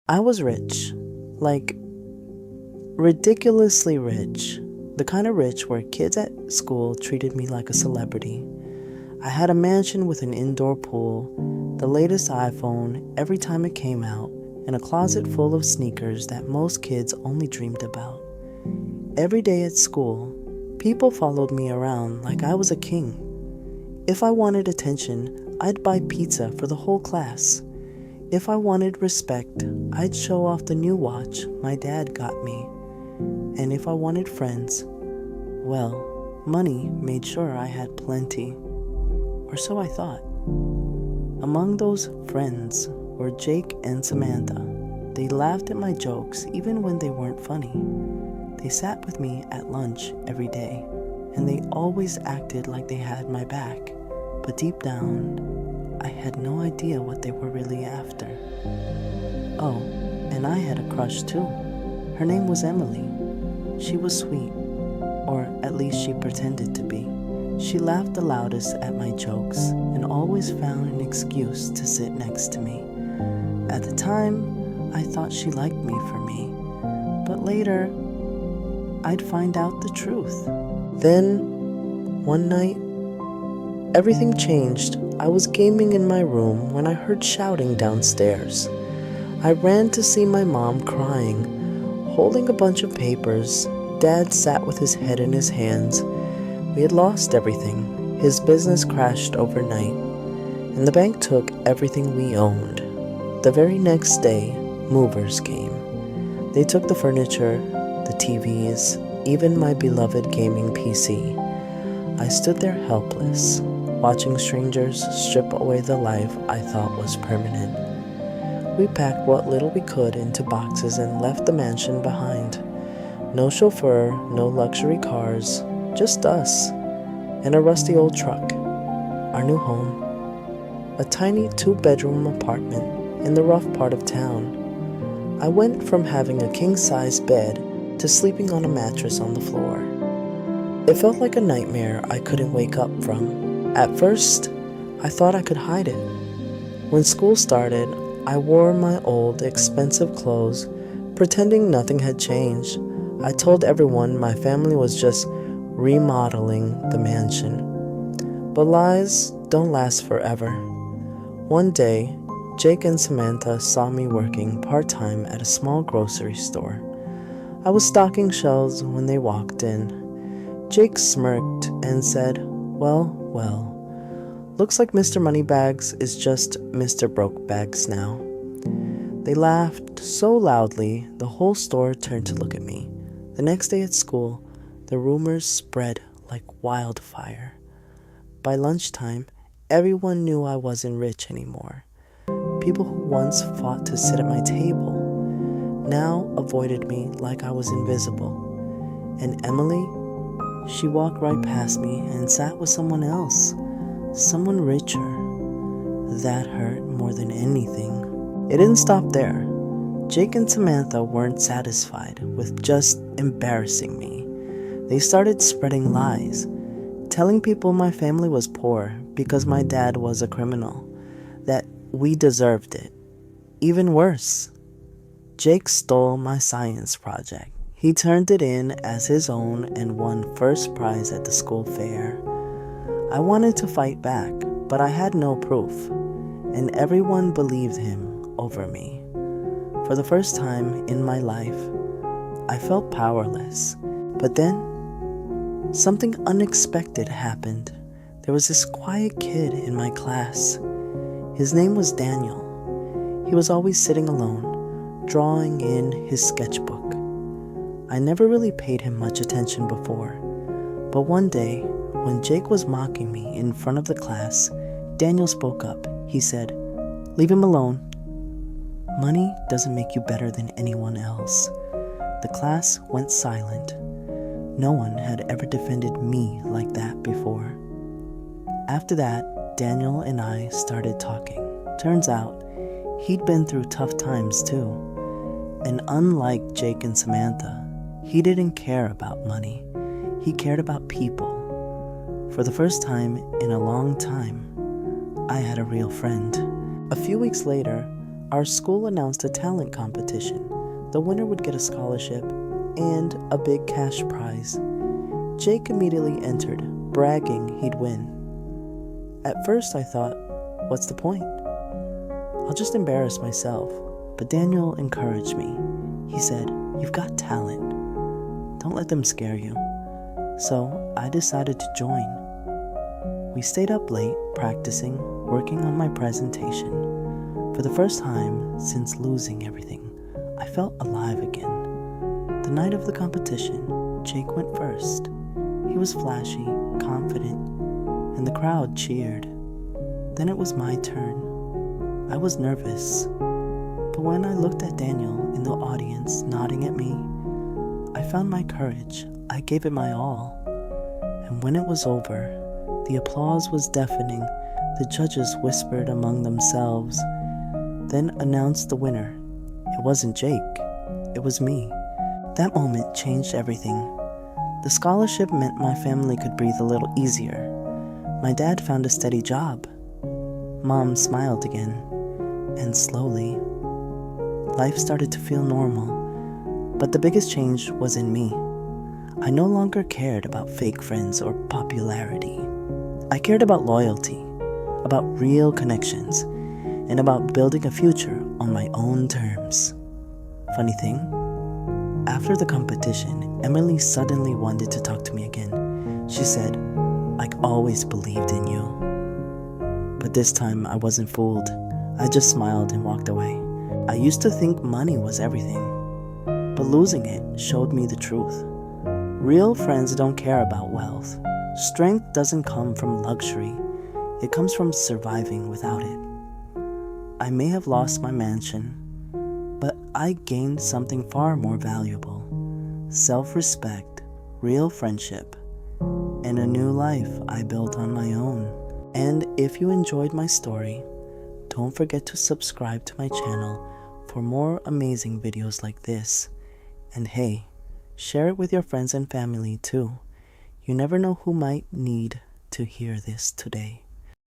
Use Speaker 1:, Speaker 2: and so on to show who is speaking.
Speaker 1: I was rich, like ridiculously rich, the kind of rich where kids at school treated me like a celebrity. I had a mansion with an indoor pool, the latest iPhone every time it came out, and a closet full of sneakers that most kids only dreamed about. Every day at school, people followed me around like I was a king. If I wanted attention, I'd buy pizza for the whole class. If I wanted respect, I'd show off the new watch my dad got me. And if I wanted friends, well, money made sure I had plenty. Or so I thought. Among those friends were Jake and Samantha. They laughed at my jokes even when they weren't funny. They sat with me at lunch every day, and they always acted like they had my back. But deep down, I had no idea what they were really after. Oh, and I had a crush too. Her name was Emily. She was sweet, or at least she pretended to be. She laughed the loudest at my jokes and always found an excuse to sit next to me. At the time, I thought she liked me for me, but later, I'd find out the truth. Then, one night, everything changed. I was gaming in my room when I heard shouting downstairs. I ran to see my mom crying, holding a bunch of papers. Dad sat with his head in his hands. We had lost everything. His business crashed overnight, and the bank took everything we owned. The very next day, movers came. They took the furniture, the TVs, even my beloved gaming PC. I stood there helpless, watching strangers strip away the life I thought was permanent. We packed what little we could into boxes and left the mansion behind. No chauffeur, no luxury cars, just us, and a rusty old truck. Our new home. A tiny 2-bedroom apartment in the rough part of town. I went from having a king-size bed to sleeping on a mattress on the floor. It felt like a nightmare I couldn't wake up from. At first, I thought I could hide it. When school started, I wore my old, expensive clothes, pretending nothing had changed. I told everyone my family was just remodeling the mansion. But lies don't last forever. One day, Jake and Samantha saw me working part-time at a small grocery store. I was stocking shelves when they walked in. Jake smirked and said, well, looks like Mr. Moneybags is just Mr. Brokebags now. They laughed so loudly, the whole store turned to look at me. The next day at school, the rumors spread like wildfire. By lunchtime, everyone knew I wasn't rich anymore. People who once fought to sit at my table now avoided me like I was invisible. And Emily, she walked right past me and sat with someone else, someone richer. That hurt more than anything. It didn't stop there. Jake and Samantha weren't satisfied with just embarrassing me. They started spreading lies, telling people my family was poor because my dad was a criminal, that we deserved it. Even worse, Jake stole my science project. He turned it in as his own and won first prize at the school fair. I wanted to fight back, but I had no proof, and everyone believed him over me. For the first time in my life, I felt powerless. But then, something unexpected happened. There was this quiet kid in my class. His name was Daniel. He was always sitting alone, drawing in his sketchbook. I never really paid him much attention before. But one day, when Jake was mocking me in front of the class, Daniel spoke up. He said, "Leave him alone. Money doesn't make you better than anyone else." The class went silent. No one had ever defended me like that before. After that, Daniel and I started talking. Turns out, he'd been through tough times too. And unlike Jake and Samantha, he didn't care about money. He cared about people. For the first time in a long time, I had a real friend. A few weeks later, our school announced a talent competition. The winner would get a scholarship and a big cash prize. Jake immediately entered, bragging he'd win. At first I thought, what's the point? I'll just embarrass myself. But Daniel encouraged me. He said, "You've got talent. Don't let them scare you." So I decided to join. We stayed up late, practicing, working on my presentation. For the first time since losing everything, I felt alive again. The night of the competition, Jake went first. He was flashy, confident, and the crowd cheered. Then it was my turn. I was nervous, but when I looked at Daniel in the audience nodding at me, I found my courage. I gave it my all. And when it was over, the applause was deafening. The judges whispered among themselves, then announced the winner. It wasn't Jake, it was me. That moment changed everything. The scholarship meant my family could breathe a little easier. My dad found a steady job. Mom smiled again, and slowly, life started to feel normal. But the biggest change was in me. I no longer cared about fake friends or popularity. I cared about loyalty, about real connections, and about building a future on my own terms. Funny thing, after the competition, Emily suddenly wanted to talk to me again. She said, "I always believed in you." But this time I wasn't fooled. I just smiled and walked away. I used to think money was everything, but losing it showed me the truth. Real friends don't care about wealth. Strength doesn't come from luxury. It comes from surviving without it. I may have lost my mansion, but I gained something far more valuable: self-respect, real friendship, and a new life I built on my own. And if you enjoyed my story, don't forget to subscribe to my channel for more amazing videos like this. And hey, share it with your friends and family too. You never know who might need to hear this today.